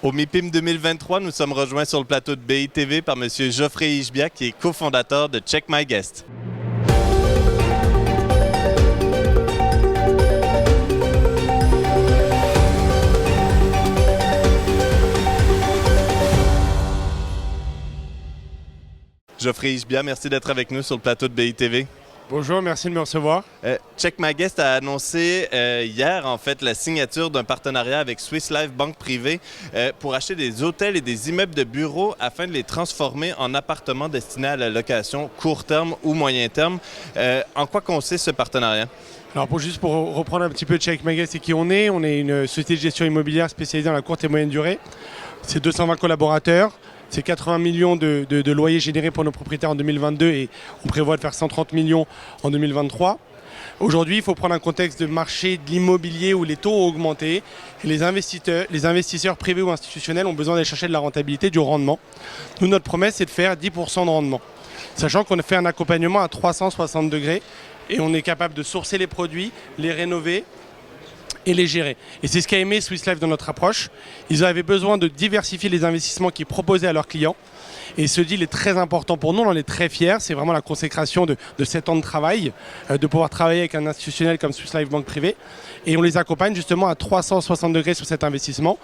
Au MIPIM 2023, nous sommes rejoints sur le plateau de BITV par M. Geoffrey Ishbia, qui est cofondateur de Check My Guest. Geoffrey Ishbia, merci d'être avec nous sur le plateau de BITV. Bonjour, merci de me recevoir. Check My Guest a annoncé hier, en fait, la signature d'un partenariat avec Swiss Life Banque Privée pour acheter des hôtels et des immeubles de bureaux afin de les transformer en appartements destinés à la location court terme ou moyen terme. En quoi consiste ce partenariat? Alors pour reprendre un petit peu Check My Guest et qui on est une société de gestion immobilière spécialisée dans la courte et moyenne durée. C'est 220 collaborateurs. C'est 80 millions de loyers générés pour nos propriétaires en 2022 et on prévoit de faire 130 millions en 2023. Aujourd'hui, il faut prendre un contexte de marché de l'immobilier où les taux ont augmenté et les investisseurs privés ou institutionnels ont besoin d'aller chercher de la rentabilité, du rendement. Nous, notre promesse, c'est de faire 10% de rendement. Sachant qu'on a fait un accompagnement à 360 degrés et on est capable de sourcer les produits, les rénover et les gérer. Et c'est ce qu'a aimé Swiss Life dans notre approche. Ils avaient besoin de diversifier les investissements qu'ils proposaient à leurs clients. Et ce deal est très important pour nous, on en est très fiers. C'est vraiment la consécration de 7 ans de travail, de pouvoir travailler avec un institutionnel comme Swiss Life Banque Privée. Et on les accompagne justement à 360 degrés sur cet investissement.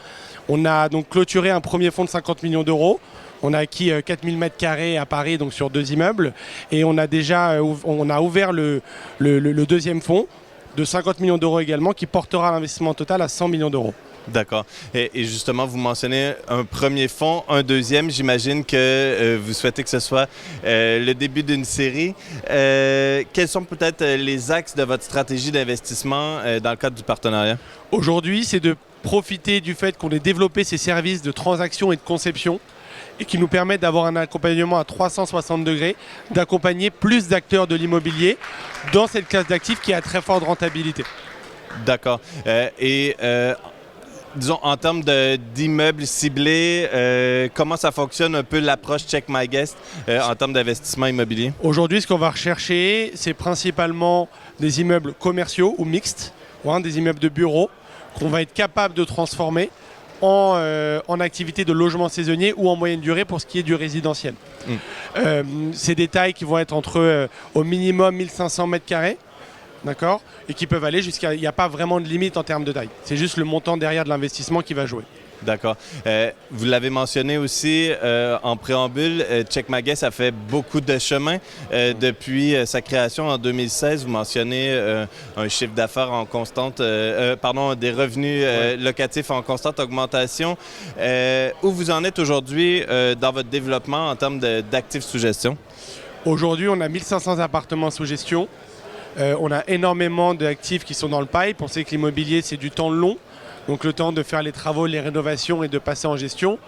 On a donc clôturé un premier fonds de 50 millions d'euros. On a acquis 4000 m² à Paris, donc sur 2 immeubles. Et on a ouvert le deuxième fonds de 50 millions d'euros également, qui portera l'investissement total à 100 millions d'euros. D'accord. Et justement, vous mentionnez un premier fonds, un deuxième. J'imagine que vous souhaitez que ce soit le début d'une série. Quels sont peut-être les axes de votre stratégie d'investissement dans le cadre du partenariat? Aujourd'hui, c'est de profiter du fait qu'on ait développé ces services de transaction et de conception et qui nous permettent d'avoir un accompagnement à 360 degrés, d'accompagner plus d'acteurs de l'immobilier dans cette classe d'actifs qui a très forte rentabilité. D'accord. Disons, en termes d'immeubles ciblés, comment ça fonctionne un peu l'approche Check My Guest en termes d'investissement immobilier? Aujourd'hui, ce qu'on va rechercher, c'est principalement des immeubles commerciaux ou mixtes, des immeubles de bureaux qu'on va être capable de transformer en activité de logement saisonnier ou en moyenne durée pour ce qui est du résidentiel. C'est des tailles qui vont être entre au minimum 1500 m², d'accord, et qui peuvent aller jusqu'à... Il n'y a pas vraiment de limite en termes de taille. C'est juste le montant derrière de l'investissement qui va jouer. D'accord. Vous l'avez mentionné aussi en préambule, Check My Guest a fait beaucoup de chemin depuis sa création en 2016. Vous mentionnez un chiffre d'affaires en constante, des revenus locatifs en constante augmentation. Où vous en êtes aujourd'hui dans votre développement en termes d'actifs sous gestion? Aujourd'hui, on a 1500 appartements sous gestion. On a énormément d'actifs qui sont dans le pipe. On sait que l'immobilier, c'est du temps long. Donc le temps de faire les travaux, les rénovations et de passer en gestion.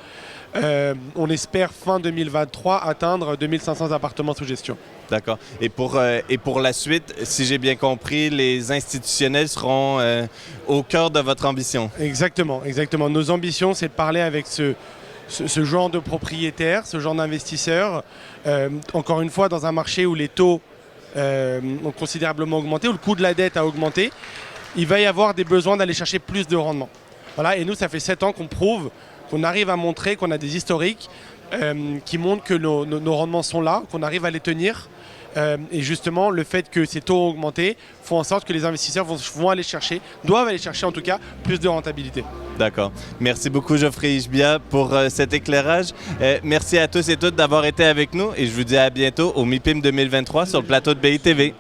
On espère fin 2023 atteindre 2500 appartements sous gestion. D'accord. Et pour la suite, si j'ai bien compris, les institutionnels seront au cœur de votre ambition. Exactement, exactement. Nos ambitions, c'est de parler avec ce genre de propriétaires, ce genre d'investisseurs. Encore une fois, dans un marché où les taux ont considérablement augmenté, où le coût de la dette a augmenté, il va y avoir des besoins d'aller chercher plus de rendement. Voilà, et nous, ça fait 7 ans qu'on prouve, qu'on arrive à montrer qu'on a des historiques qui montrent que nos rendements sont là, qu'on arrive à les tenir. Et justement, le fait que ces taux ont augmenté font en sorte que les investisseurs doivent aller chercher en tout cas, plus de rentabilité. D'accord. Merci beaucoup, Geoffrey Ishbia, pour cet éclairage. Merci à tous et toutes d'avoir été avec nous et je vous dis à bientôt au MIPIM 2023 sur le plateau de BITV.